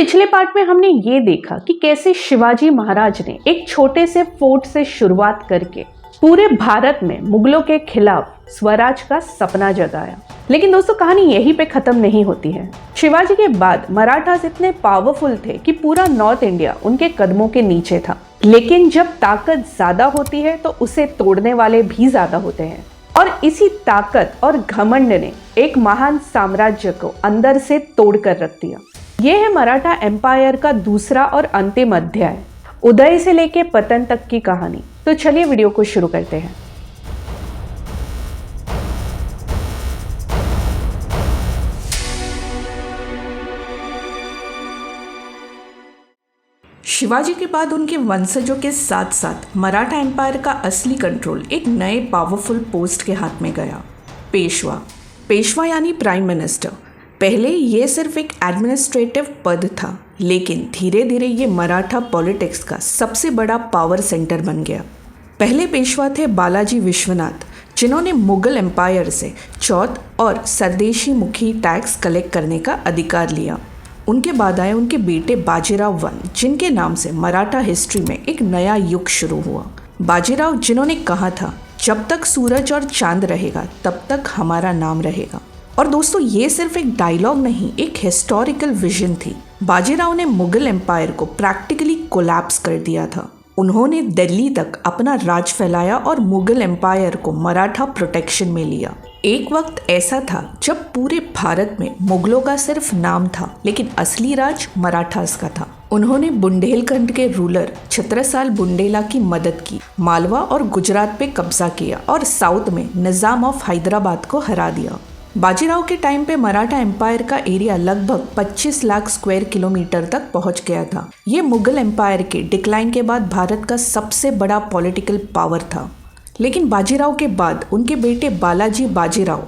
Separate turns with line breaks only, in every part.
पिछले पार्ट में हमने ये देखा कि कैसे शिवाजी महाराज ने एक छोटे से फोर्ट से शुरुआत करके पूरे भारत में मुगलों के खिलाफ स्वराज का सपना जगाया। लेकिन दोस्तों कहानी यहीं पे खत्म नहीं होती है। शिवाजी के बाद मराठास इतने पावरफुल थे कि पूरा नॉर्थ इंडिया उनके कदमों के नीचे था। लेकिन जब ताकत ज्यादा होती है तो उसे तोड़ने वाले भी ज्यादा होते हैं, और इसी ताकत और घमंड ने एक महान साम्राज्य को अंदर से तोड़ कर रख दिया। यह है मराठा एम्पायर का दूसरा और अंतिम अध्याय, उदय से लेके पतन तक की कहानी। तो चलिए वीडियो को शुरू करते हैं। शिवाजी के बाद उनके वंशजों के साथ साथ मराठा एम्पायर का असली कंट्रोल एक नए पावरफुल पोस्ट के हाथ में गया, पेशवा। पेशवा यानी प्राइम मिनिस्टर। पहले ये सिर्फ एक एडमिनिस्ट्रेटिव पद था, लेकिन धीरे धीरे ये मराठा पॉलिटिक्स का सबसे बड़ा पावर सेंटर बन गया। पहले पेशवा थे बालाजी विश्वनाथ, जिन्होंने मुगल एम्पायर से चौथ और सरदेशी मुखी टैक्स कलेक्ट करने का अधिकार लिया। उनके बाद आए उनके बेटे बाजीराव वन, जिनके नाम से मराठा हिस्ट्री में एक नया युग शुरू हुआ। बाजीराव जिन्होंने कहा था, जब तक सूरज और चांद रहेगा तब तक हमारा नाम रहेगा। और दोस्तों ये सिर्फ एक डायलॉग नहीं, एक हिस्टोरिकल विजन थी। बाजीराव ने मुगल एम्पायर को प्रैक्टिकली कोलैप्स कर दिया था। उन्होंने दिल्ली तक अपना राज फैलाया और मुगल एम्पायर को मराठा प्रोटेक्शन में लिया। एक वक्त ऐसा था जब पूरे भारत में मुगलों का सिर्फ नाम था, लेकिन असली राज मराठास का था। उन्होंने बुंदेलखंड के रूलर छत्रसाल बुंदेला की मदद की, मालवा और गुजरात पे कब्जा किया और साउथ में निजाम ऑफ हैदराबाद को हरा दिया। बाजीराव के टाइम पे मराठा एम्पायर का एरिया लगभग 25 लाख स्क्वायर किलोमीटर तक पहुंच गया था। ये मुगल एम्पायर के डिक्लाइन के बाद भारत का सबसे बड़ा पॉलिटिकल पावर था। लेकिन बाजीराव के बाद उनके बेटे बालाजी बाजीराव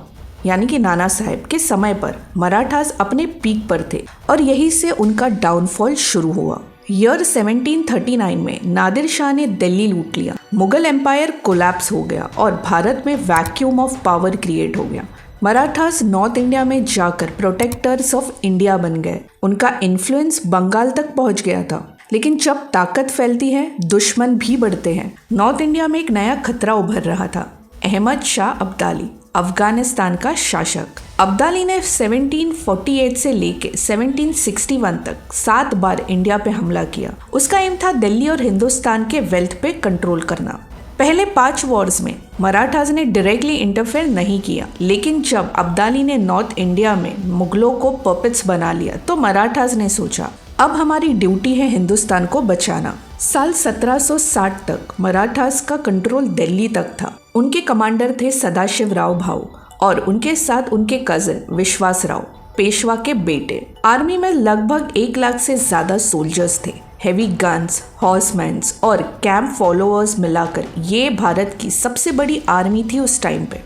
यानी कि नाना साहेब के समय पर मराठास अपने पीक पर थे और यहीं से उनका डाउनफॉल शुरू हुआ। ईयर 1739 में नादिर शाह ने दिल्ली लूट लिया, मुगल एम्पायर कोलैप्स हो गया और भारत में वैक्यूम ऑफ पावर क्रिएट हो गया। मराठास नॉर्थ इंडिया में जाकर प्रोटेक्टर्स ऑफ इंडिया बन गए। उनका इन्फ्लुएंस बंगाल तक पहुंच गया था। लेकिन जब ताकत फैलती है, दुश्मन भी बढ़ते हैं। नॉर्थ इंडिया में एक नया खतरा उभर रहा था, अहमद शाह अब्दाली, अफगानिस्तान का शासक। अब्दाली ने 1748 से लेके 1761 तक 7 बार इंडिया पे हमला किया। उसका एम था दिल्ली और हिंदुस्तान के वेल्थ पे कंट्रोल करना। पहले 5 वॉर्स में मराठास ने डायरेक्टली इंटरफेयर नहीं किया, लेकिन जब अब्दाली ने नॉर्थ इंडिया में मुगलों को पपेट्स बना लिया तो मराठास ने सोचा, अब हमारी ड्यूटी है हिंदुस्तान को बचाना। साल 1760 तक मराठास का कंट्रोल दिल्ली तक था। उनके कमांडर थे सदाशिव राव भाऊ और उनके साथ उनके कजिन विश्वास राव, पेशवा के बेटे। आर्मी में लगभग 1 लाख से ज्यादा सोल्जर्स थे। हेवी गन्स, हॉर्समैन्स और कैंप फॉलोअर्स मिलाकर ये भारत की सबसे बड़ी आर्मी थी उस टाइम पे।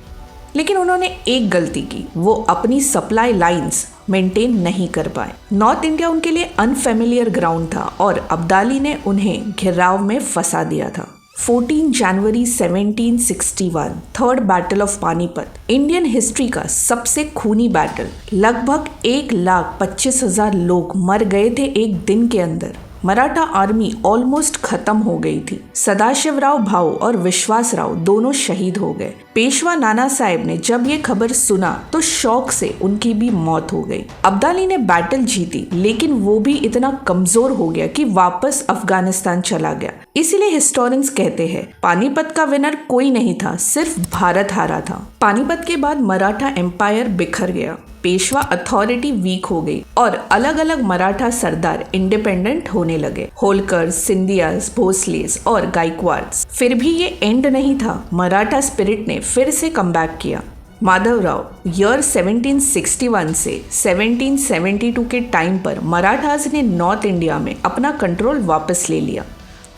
लेकिन उन्होंने एक गलती की, वो अपनी सप्लाई लाइंस मेंटेन नहीं कर पाए। नॉर्थ इंडिया उनके लिए अनफेमिलियर ग्राउंड था और अब्दाली ने उन्हें घेराव में फंसा दिया था। 14 जनवरी 1761 third battle of Panipat, Indian history का सबसे खूनी बैटल। लगभग 1,25,000 लोग मर गए थे एक दिन के अंदर। मराठा आर्मी ऑलमोस्ट खत्म हो गई थी। सदाशिवराव भाऊ और विश्वास राव दोनों शहीद हो गए। पेशवा नाना साहेब ने जब ये खबर सुना तो शौक से उनकी भी मौत हो गई। अब्दाली ने बैटल जीती, लेकिन वो भी इतना कमजोर हो गया कि वापस अफगानिस्तान चला गया। इसीलिए हिस्टोरियंस कहते हैं पानीपत का विनर कोई नहीं था, सिर्फ भारत हारा था। पानीपत के बाद मराठा एम्पायर बिखर गया, पेशवा अथॉरिटी वीक हो गई और अलग अलग मराठा सरदार इंडिपेंडेंट होने लगे, होलकर, सिंधियास, भोसलेस और गायकवाड्स। फिर भी ये एंड नहीं था। मराठा स्पिरिट ने फिर से कमबैक किया। माधवराव ईयर 1761 से 1772 के टाइम पर मराठास ने नॉर्थ इंडिया में अपना कंट्रोल वापस ले लिया।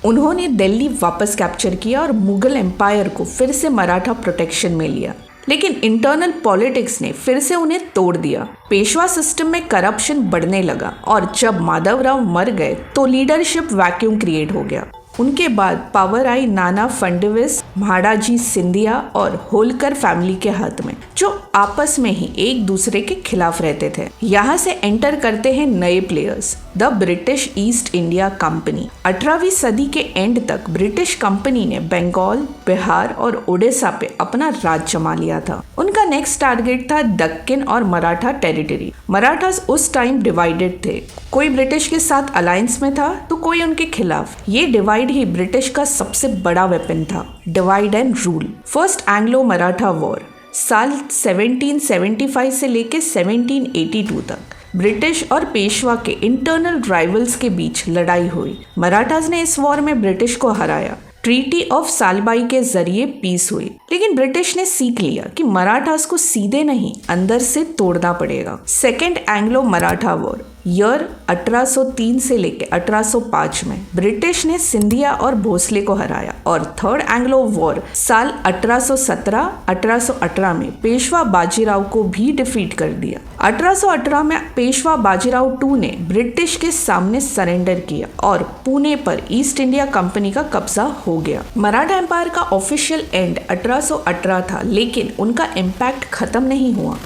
उन्होंने दिल्ली वापस कैप्चर किया और मुगल एम्पायर को फिर से मराठा प्रोटेक्शन में लिया। लेकिन इंटरनल पॉलिटिक्स ने फिर से उन्हें तोड़ दिया। पेशवा सिस्टम में करप्शन बढ़ने लगा और जब माधवराव मर गए तो लीडरशिप वैक्यूम क्रिएट हो गया। उनके बाद पावर आई नाना फडणवीस, महादाजी सिंधिया और होलकर फैमिली के हाथ में, जो आपस में ही एक दूसरे के खिलाफ रहते थे। यहाँ से एंटर करते हैं नए players, the British East India Company. 18वीं सदी के एंड तक ब्रिटिश कंपनी ने बंगाल, बिहार और ओडिशा पे अपना राज जमा लिया था। उनका नेक्स्ट टारगेट था दक्कन और मराठा टेरिटरी। मराठास उस टाइम डिवाइडेड थे, कोई ब्रिटिश के साथ अलायंस में था तो कोई उनके खिलाफ। ये डिवाइड ही ब्रिटिश का सबसे बड़ा वेपन था, divide and rule. First Anglo Maratha war साल 1775 से लेके 1782 तक ब्रिटिश और पेशवा के इंटरनल राइवल्स के बीच लड़ाई हुई। मराठास ने इस वॉर में ब्रिटिश को हराया। ट्रीटी ऑफ सालबाई के जरिए पीस हुई, लेकिन ब्रिटिश ने सीख लिया कि मराठास को सीधे नहीं अंदर से तोड़ना पड़ेगा। Second Anglo Maratha war year 1803 से लेकर 1805 में ब्रिटिश ने सिंधिया और भोसले को हराया, और थर्ड एंग्लो वॉर साल 1817-1818 में पेशवा बाजीराव को भी डिफीट कर दिया। 1818 में पेशवा बाजीराव II ने ब्रिटिश के सामने सरेंडर किया और पुणे पर ईस्ट इंडिया कंपनी का कब्जा हो गया। मराठा एम्पायर का ऑफिशियल एंड 1818 था, लेकिन उनका इम्पैक्ट खत्म नहीं हुआ।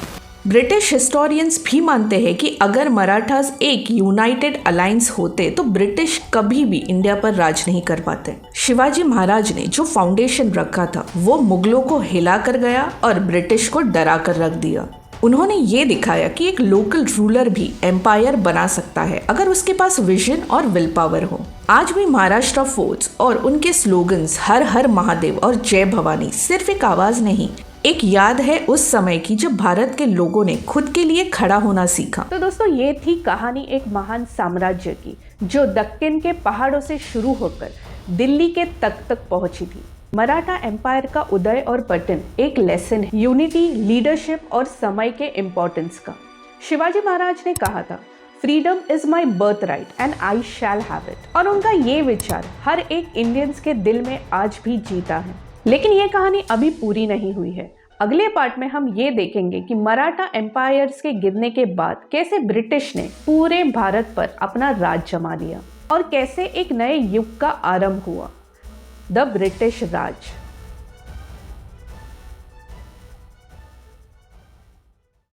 ब्रिटिश हिस्टोरियंस भी मानते हैं कि अगर मराठास एक यूनाइटेड अलायंस होते तो ब्रिटिश कभी भी इंडिया पर राज नहीं कर पाते। शिवाजी महाराज ने जो फाउंडेशन रखा था वो मुगलों को हिला कर गया और ब्रिटिश को डरा कर रख दिया। उन्होंने ये दिखाया कि एक लोकल रूलर भी एम्पायर बना सकता है अगर उसके पास विजन और विल पावर हो। आज भी महाराष्ट्र फोर्ट्स और उनके स्लोगन्स हर हर महादेव और जय भवानी सिर्फ एक आवाज नहीं, एक याद है उस समय की जब भारत के लोगों ने खुद के लिए खड़ा होना सीखा।
तो दोस्तों, ये थी कहानी एक महान साम्राज्य की जो दक्कन के पहाड़ों से शुरू होकर दिल्ली के तख्त तक पहुंची थी। मराठा एम्पायर का उदय और पतन एक लेसन है यूनिटी, लीडरशिप और समय के इम्पोर्टेंस का। शिवाजी महाराज ने कहा था, freedom is my birth right and I shall have it, और उनका ये विचार हर एक इंडियंस के दिल में आज भी जीता है। लेकिन ये कहानी अभी पूरी नहीं हुई है। अगले पार्ट में हम ये देखेंगे कि मराठा एम्पायर्स के गिरने के बाद कैसे ब्रिटिश ने पूरे भारत पर अपना राज जमा लिया और कैसे एक नए युग का आरंभ हुआ, द ब्रिटिश राज।